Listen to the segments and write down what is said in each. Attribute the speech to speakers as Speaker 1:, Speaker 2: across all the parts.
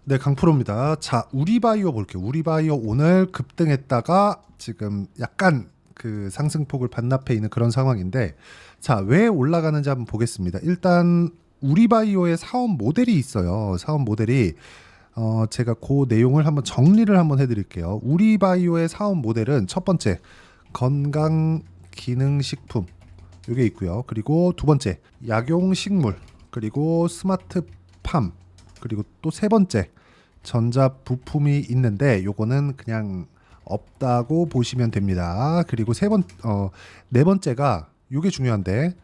Speaker 1: 네, 강프로입니다. 자, 우리바이오 볼게요. 우리바이오 오늘 급등했다가 지금 약간 그 상승폭을 반납해 있는 그런 상황인데, 자, 왜 올라가는지 한번 보겠습니다. 일단 우리바이오의 사업 모델이 있어요. 사업 모델이 제가 그 내용을 한번 정리를 한번 해드릴게요. 우리바이오의 사업 모델은 첫 번째 건강 기능식품 이게 있고요. 그리고 두 번째 약용식물, 그리고 스마트팜, 그리고 또 세 번째 전자 부품이 있는데 요거는 그냥 없다고 보시면 됩니다. 그리고 네 번째가 요게 중요한데,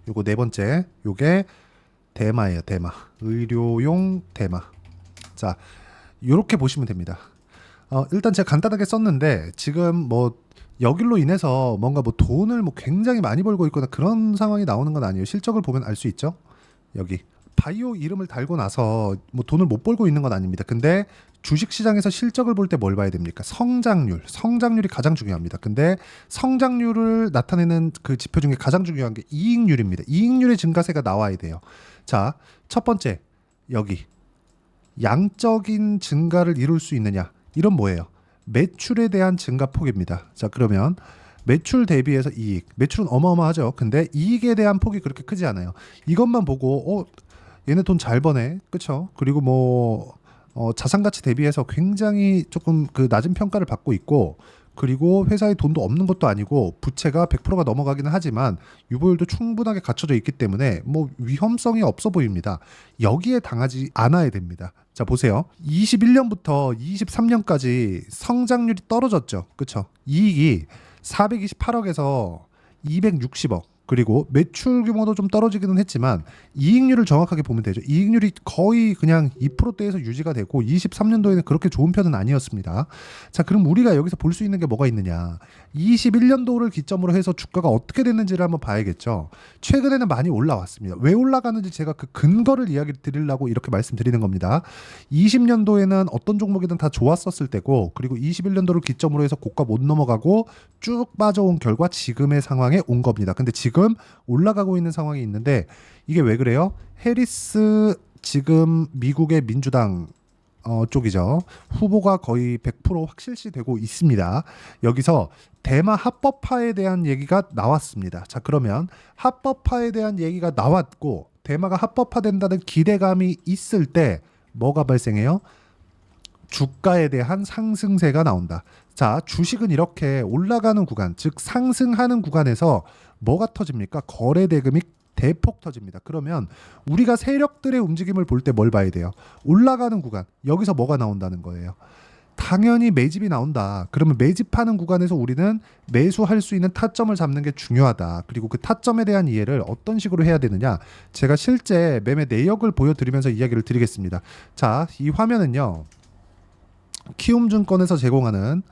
Speaker 1: 요거 네 번째 요게 대마예요. 대마, 의료용 대마. 자, 요렇게 보시면 됩니다. 일단 제가 간단하게 썼는데 지금 뭐 여길로 인해서 뭔가 뭐 돈을 뭐 굉장히 많이 벌고 있거나 그런 상황이 나오는 건 아니에요. 실적을 보면 알 수 있죠. 여기 바이오 이름을 달고 나서 뭐 돈을 못 벌고 있는 건 아닙니다. 근데 주식시장에서 실적을 볼 때 뭘 봐야 됩니까? 성장률. 성장률이 가장 중요합니다. 근데 성장률을 나타내는 그 지표 중에 가장 중요한 게 이익률입니다. 이익률의 증가세가 나와야 돼요. 자, 첫 번째 여기 양적인 증가를 이룰 수 있느냐? 이런 뭐예요? 매출에 대한 증가폭입니다. 자, 그러면 매출 대비해서 이익. 매출은 어마어마하죠. 근데 이익에 대한 폭이 그렇게 크지 않아요. 이것만 보고 얘네 돈 잘 버네. 그쵸? 그리고 뭐 자산 가치 대비해서 굉장히 조금 그 낮은 평가를 받고 있고, 그리고 회사에 돈도 없는 것도 아니고 부채가 100%가 넘어가기는 하지만 유보율도 충분하게 갖춰져 있기 때문에 뭐 위험성이 없어 보입니다. 여기에 당하지 않아야 됩니다. 자, 보세요. 21년부터 23년까지 성장률이 떨어졌죠. 그쵸? 이익이 428억에서 260억. 그리고 매출 규모도 좀 떨어지기는 했지만 이익률을 정확하게 보면 되죠. 이익률이 거의 그냥 2%대에서 유지가 되고 23년도에는 그렇게 좋은 편은 아니었습니다. 자, 그럼 우리가 여기서 볼 수 있는 게 뭐가 있느냐? 21년도를 기점으로 해서 주가가 어떻게 됐는지를 한번 봐야겠죠. 최근에는 많이 올라왔습니다. 왜 올라가는지 제가 그 근거를 이야기 드리려고 이렇게 말씀드리는 겁니다. 20년도에는 어떤 종목이든 다 좋았었을 때고, 그리고 21년도를 기점으로 해서 고가 못 넘어가고 쭉 빠져온 결과 지금의 상황에 온 겁니다. 근데 지금 올라가고 있는 상황이 있는데 이게 왜 그래요? 해리스 지금 미국의 민주당 쪽이죠. 후보가 거의 100% 확실시 되고 있습니다. 여기서 대마 합법화에 대한 얘기가 나왔습니다. 자, 그러면 합법화에 대한 얘기가 나왔고 대마가 합법화된다는 기대감이 있을 때 뭐가 발생해요? 주가에 대한 상승세가 나온다. 자, 주식은 이렇게 올라가는 구간, 즉 상승하는 구간에서 뭐가 터집니까? 거래 대금이 대폭 터집니다. 그러면 우리가 세력들의 움직임을 볼 때 뭘 봐야 돼요? 올라가는 구간, 여기서 뭐가 나온다는 거예요? 당연히 매집이 나온다. 그러면 매집하는 구간에서 우리는 매수할 수 있는 타점을 잡는 게 중요하다. 그리고 그 타점에 대한 이해를 어떤 식으로 해야 되느냐? 제가 실제 매매 내역을 보여드리면서 이야기를 드리겠습니다. 자, 이 화면은요, 키움증권에서 제공하는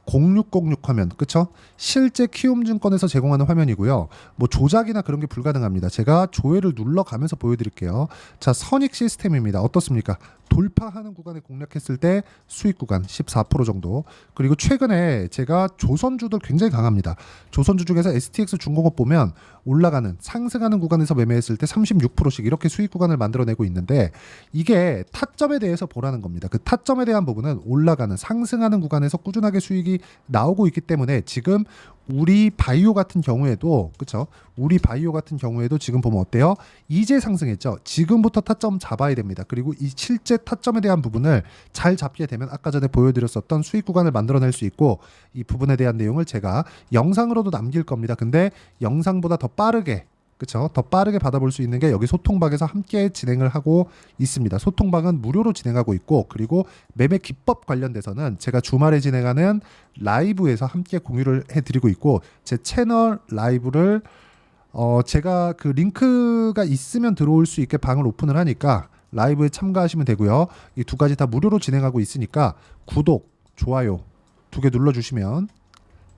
Speaker 1: 0606 화면, 그쵸? 실제 키움증권에서 제공하는 화면이고요. 뭐 조작이나 그런 게 불가능합니다. 제가 조회를 눌러가면서 보여드릴게요. 자, 선익 시스템입니다. 어떻습니까? 돌파하는 구간에 공략했을 때 수익 구간 14% 정도. 그리고 최근에 제가 조선주들 굉장히 강합니다. 조선주 중에서 STX 중공업 보면 올라가는 상승하는 구간에서 매매했을 때 36%씩 이렇게 수익 구간을 만들어내고 있는데, 이게 타점에 대해서 보라는 겁니다. 그 타점에 대한 부분은 올라가는 상승하는 구간에서 꾸준하게 수익이 나오고 있기 때문에 지금 우리 바이오 같은 경우에도, 그쵸? 우리 바이오 같은 경우에도 지금 보면 어때요? 이제 상승했죠. 지금부터 타점 잡아야 됩니다. 그리고 이 실제 타점에 대한 부분을 잘 잡게 되면 아까 전에 보여드렸었던 수익 구간을 만들어낼 수 있고, 이 부분에 대한 내용을 제가 영상으로도 남길 겁니다. 근데 영상보다 더 빠르게, 그쵸? 더 빠르게 받아볼 수 있는 게 여기 소통방에서 함께 진행을 하고 있습니다. 소통방은 무료로 진행하고 있고, 그리고 매매 기법 관련돼서는 제가 주말에 진행하는 라이브에서 함께 공유를 해드리고 있고, 제 채널 라이브를 제가 그 링크가 있으면 들어올 수 있게 방을 오픈을 하니까 라이브에 참가하시면 되고요. 이 두 가지 다 무료로 진행하고 있으니까 구독, 좋아요 두 개 눌러주시면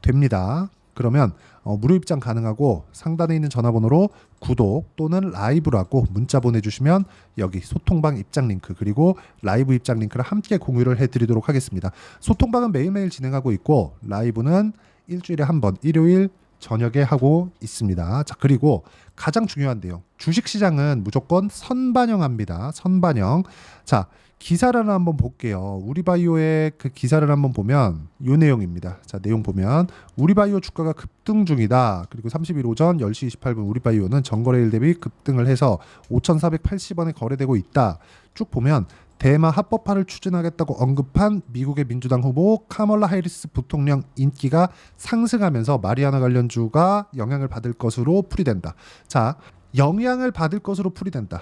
Speaker 1: 됩니다. 그러면 무료 입장 가능하고 상단에 있는 전화번호로 구독 또는 라이브라고 문자 보내주시면 여기 소통방 입장 링크 그리고 라이브 입장 링크를 함께 공유를 해드리도록 하겠습니다. 소통방은 매일매일 진행하고 있고 라이브는 일주일에 한 번 일요일 저녁에 하고 있습니다. 자, 그리고 가장 중요한데요. 주식시장은 무조건 선반영합니다. 선반영. 자, 기사를 한번 볼게요. 우리바이오의 그 기사를 한번 보면 이 내용입니다. 자, 내용 보면 우리바이오 주가가 급등 중이다. 그리고 30일 오전 10시 28분 우리바이오는 전거래일 대비 급등을 해서 5,480원에 거래되고 있다. 쭉 보면 대마 합법화를 추진하겠다고 언급한 미국의 민주당 후보 카멀라 해리스 부통령 인기가 상승하면서 마리아나 관련주가 영향을 받을 것으로 풀이된다. 자, 영향을 받을 것으로 풀이된다.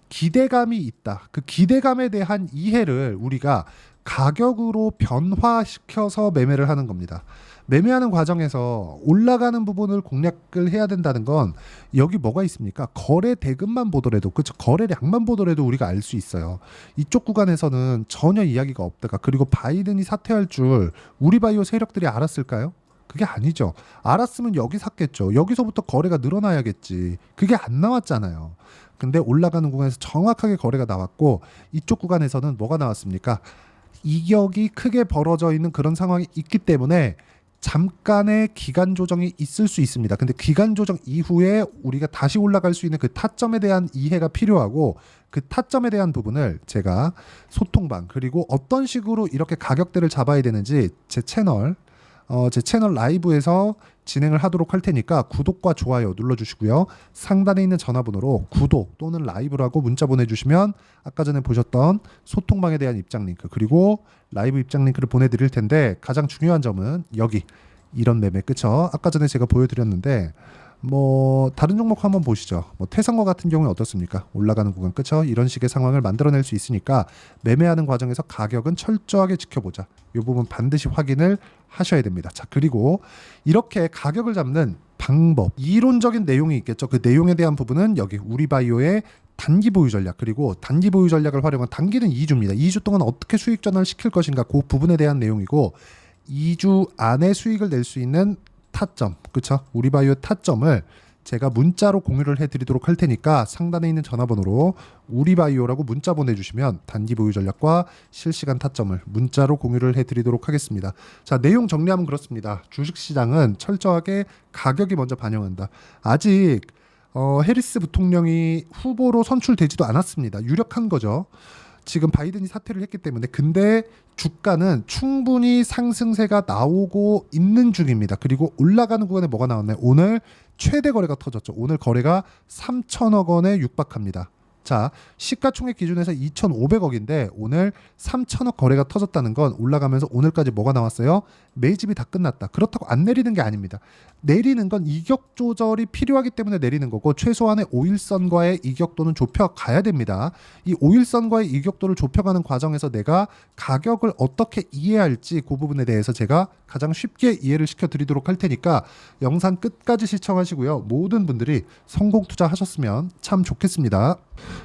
Speaker 1: 기대감이 있다. 그 기대감에 대한 이해를 우리가 가격으로 변화시켜서 매매를 하는 겁니다. 매매하는 과정에서 올라가는 부분을 공략을 해야 된다는 건 여기 뭐가 있습니까? 거래 대금만 보더라도, 그렇죠? 거래량만 보더라도 우리가 알 수 있어요. 이쪽 구간에서는 전혀 이야기가 없다가, 그리고 바이든이 사퇴할 줄 우리 바이오 세력들이 알았을까요? 그게 아니죠. 알았으면 여기 샀겠죠. 여기서부터 거래가 늘어나야겠지. 그게 안 나왔잖아요. 근데 올라가는 구간에서 정확하게 거래가 나왔고, 이쪽 구간에서는 뭐가 나왔습니까? 이격이 크게 벌어져 있는 그런 상황이 있기 때문에 잠깐의 기간 조정이 있을 수 있습니다. 근데 기간 조정 이후에 우리가 다시 올라갈 수 있는 그 타점에 대한 이해가 필요하고, 그 타점에 대한 부분을 제가 소통방, 그리고 어떤 식으로 이렇게 가격대를 잡아야 되는지 제 채널 라이브에서 진행을 하도록 할 테니까 구독과 좋아요 눌러주시고요. 상단에 있는 전화번호로 구독 또는 라이브라고 문자 보내주시면 아까 전에 보셨던 소통방에 대한 입장 링크, 그리고 라이브 입장 링크를 보내드릴 텐데, 가장 중요한 점은 여기 이런 매매, 그쵸? 아까 전에 제가 보여드렸는데 뭐 다른 종목 한번 보시죠. 뭐 태성과 같은 경우는 어떻습니까? 올라가는 구간, 그쵸? 이런 식의 상황을 만들어낼 수 있으니까 매매하는 과정에서 가격은 철저하게 지켜보자. 이 부분 반드시 확인을 하셔야 됩니다. 자, 그리고 이렇게 가격을 잡는 방법, 이론적인 내용이 있겠죠. 그 내용에 대한 부분은 여기 우리바이오의 단기 보유 전략, 그리고 단기 보유 전략을 활용한 단기는 2주입니다. 2주 동안 어떻게 수익 전환을 시킬 것인가, 그 부분에 대한 내용이고, 2주 안에 수익을 낼 수 있는 타점, 그쵸? 우리바이오 타점을 제가 문자로 공유를 해드리도록 할 테니까 상단에 있는 전화번호로 우리바이오라고 문자 보내주시면 단기 보유 전략과 실시간 타점을 문자로 공유를 해드리도록 하겠습니다. 자, 내용 정리하면 그렇습니다. 주식시장은 철저하게 가격이 먼저 반영한다. 아직 해리스 부통령이 후보로 선출되지도 않았습니다. 유력한 거죠. 지금 바이든이 사퇴를 했기 때문에. 근데 주가는 충분히 상승세가 나오고 있는 중입니다. 그리고 올라가는 구간에 뭐가 나왔나요? 오늘 최대 거래가 터졌죠. 오늘 거래가 3천억 원에 육박합니다. 자, 시가총액 기준에서 2,500억인데 오늘 3천억 거래가 터졌다는 건 올라가면서 오늘까지 뭐가 나왔어요? 매집이 다 끝났다. 그렇다고 안 내리는 게 아닙니다. 내리는 건 이격 조절이 필요하기 때문에 내리는 거고, 최소한의 5일선과의 이격도는 좁혀가야 됩니다. 이 5일선과의 이격도를 좁혀가는 과정에서 내가 가격을 어떻게 이해할지 그 부분에 대해서 제가 가장 쉽게 이해를 시켜드리도록 할 테니까 영상 끝까지 시청하시고요. 모든 분들이 성공 투자하셨으면 참 좋겠습니다.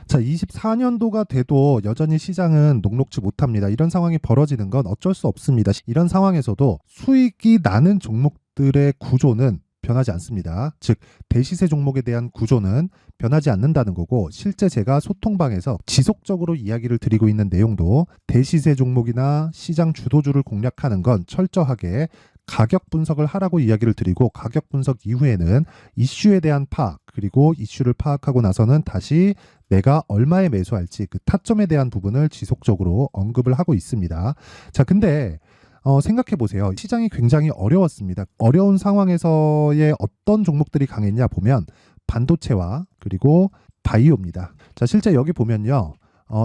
Speaker 1: 자, 24년도가 돼도 여전히 시장은 녹록지 못합니다. 이런 상황이 벌어지는 건 어쩔 수 없습니다. 이런 상황에서도 수익이 나는 종목들의 구조는 변하지 않습니다. 즉, 대시세 종목에 대한 구조는 변하지 않는다는 거고, 실제 제가 소통방에서 지속적으로 이야기를 드리고 있는 내용도 대시세 종목이나 시장 주도주를 공략하는 건 철저하게 가격 분석을 하라고 이야기를 드리고, 가격 분석 이후에는 이슈에 대한 파악, 그리고 이슈를 파악하고 나서는 다시 내가 얼마에 매수할지 그 타점에 대한 부분을 지속적으로 언급을 하고 있습니다. 자, 근데 생각해 보세요. 시장이 굉장히 어려웠습니다. 어려운 상황에서의 어떤 종목들이 강했냐 보면 반도체와 그리고 바이오입니다. 자, 실제 여기 보면요.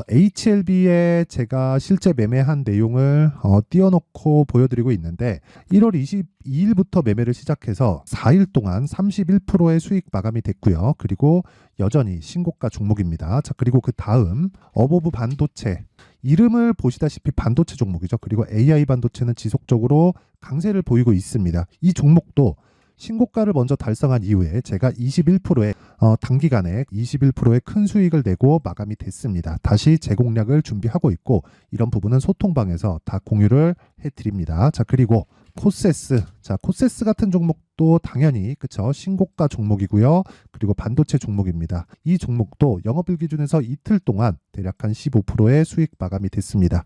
Speaker 1: HLB에 제가 실제 매매한 내용을 띄워놓고 보여드리고 있는데, 1월 22일부터 매매를 시작해서 4일 동안 31%의 수익 마감이 됐고요. 그리고 여전히 신고가 종목입니다. 자, 그리고 그 다음 어보브 반도체, 이름을 보시다시피 반도체 종목이죠. 그리고 AI 반도체는 지속적으로 강세를 보이고 있습니다. 이 종목도 신고가를 먼저 달성한 이후에 제가 21%의 단기간에 21%의 큰 수익을 내고 마감이 됐습니다. 다시 재공략을 준비하고 있고, 이런 부분은 소통방에서 다 공유를 해드립니다. 자, 그리고 코세스. 자, 코세스 같은 종목도 당연히 그쵸 신고가 종목이고요. 그리고 반도체 종목입니다. 이 종목도 영업일 기준에서 이틀 동안 대략 한 15%의 수익 마감이 됐습니다.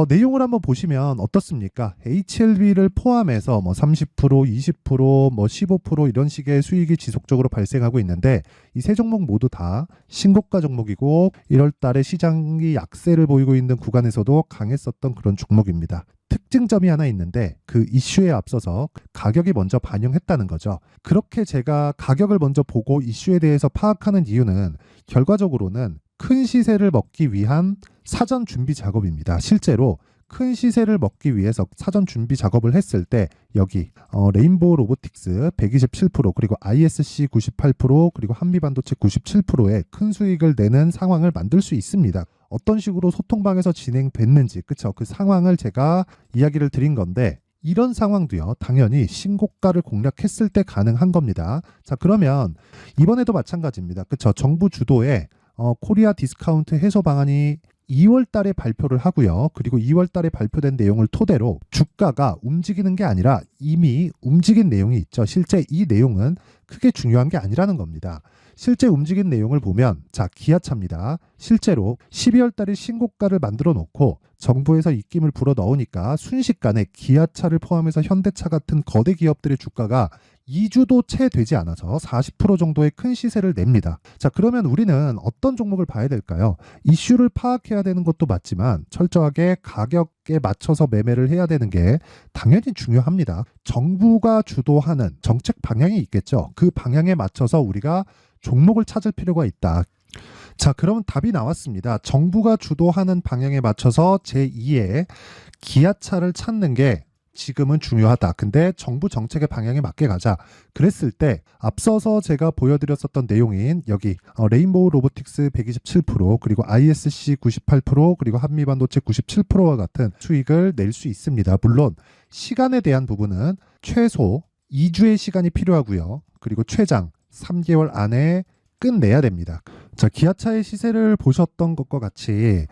Speaker 1: 내용을 한번 보시면 어떻습니까? HLB를 포함해서 뭐 30%, 20%, 뭐 15% 이런 식의 수익이 지속적으로 발생하고 있는데 이 세 종목 모두 다 신고가 종목이고 1월 달에 시장이 약세를 보이고 있는 구간에서도 강했었던 그런 종목입니다. 특징점이 하나 있는데 그 이슈에 앞서서 가격이 먼저 반영했다는 거죠. 그렇게 제가 가격을 먼저 보고 이슈에 대해서 파악하는 이유는 결과적으로는 큰 시세를 먹기 위한 사전 준비 작업입니다. 실제로 큰 시세를 먹기 위해서 사전 준비 작업을 했을 때 여기 레인보우 로보틱스 127% 그리고 ISC 98% 그리고 한미반도체 97%의 큰 수익을 내는 상황을 만들 수 있습니다. 어떤 식으로 소통방에서 진행됐는지 그쵸 그 상황을 제가 이야기를 드린 건데 이런 상황도요 당연히 신고가를 공략했을 때 가능한 겁니다. 자 그러면 이번에도 마찬가지입니다. 그쵸 정부 주도의 코리아 디스카운트 해소 방안이 2월 달에 발표를 하고요. 그리고 2월 달에 발표된 내용을 토대로 주가가 움직이는 게 아니라 이미 움직인 내용이 있죠. 실제 이 내용은 크게 중요한 게 아니라는 겁니다. 실제 움직인 내용을 보면 자 기아차입니다. 실제로 12월 달에 신고가를 만들어 놓고 정부에서 입김을 불어 넣으니까 순식간에 기아차를 포함해서 현대차 같은 거대 기업들의 주가가 2주도 채 되지 않아서 40% 정도의 큰 시세를 냅니다. 자, 그러면 우리는 어떤 종목을 봐야 될까요? 이슈를 파악해야 되는 것도 맞지만 철저하게 가격에 맞춰서 매매를 해야 되는 게 당연히 중요합니다. 정부가 주도하는 정책 방향이 있겠죠. 그 방향에 맞춰서 우리가 종목을 찾을 필요가 있다. 자, 그러면 답이 나왔습니다. 정부가 주도하는 방향에 맞춰서 제2의 기아차를 찾는 게 지금은 중요하다. 근데 정부 정책의 방향에 맞게 가자. 그랬을 때 앞서서 제가 보여드렸었던 내용인 여기 레인보우 로보틱스 127% 그리고 ISC 98% 그리고 한미반도체 97%와 같은 수익을 낼 수 있습니다. 물론 시간에 대한 부분은 최소 2주의 시간이 필요하고요. 그리고 최장 3개월 안에 끝내야 됩니다. 자, 기아차의 시세를 보셨던 것과 같이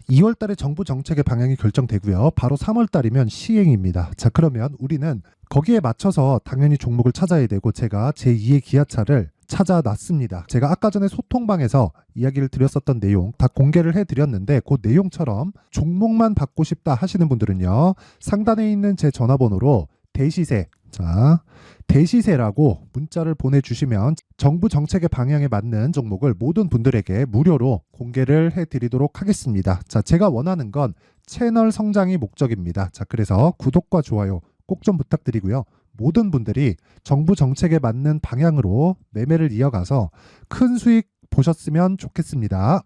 Speaker 1: 2월 달에 정부 정책의 방향이 결정되고요. 바로 3월 달이면 시행입니다. 자, 그러면 우리는 거기에 맞춰서 당연히 종목을 찾아야 되고 제가 제2의 기아차를 찾아놨습니다. 제가 아까 전에 소통방에서 이야기를 드렸었던 내용 다 공개를 해드렸는데 그 내용처럼 종목만 받고 싶다 하시는 분들은요. 상단에 있는 제 전화번호로 대시세 자 대시세라고 문자를 보내주시면 정부 정책의 방향에 맞는 종목을 모든 분들에게 무료로 공개를 해드리도록 하겠습니다. 자, 제가 원하는 건 채널 성장이 목적입니다. 자, 그래서 구독과 좋아요 꼭 좀 부탁드리고요. 모든 분들이 정부 정책에 맞는 방향으로 매매를 이어가서 큰 수익 보셨으면 좋겠습니다.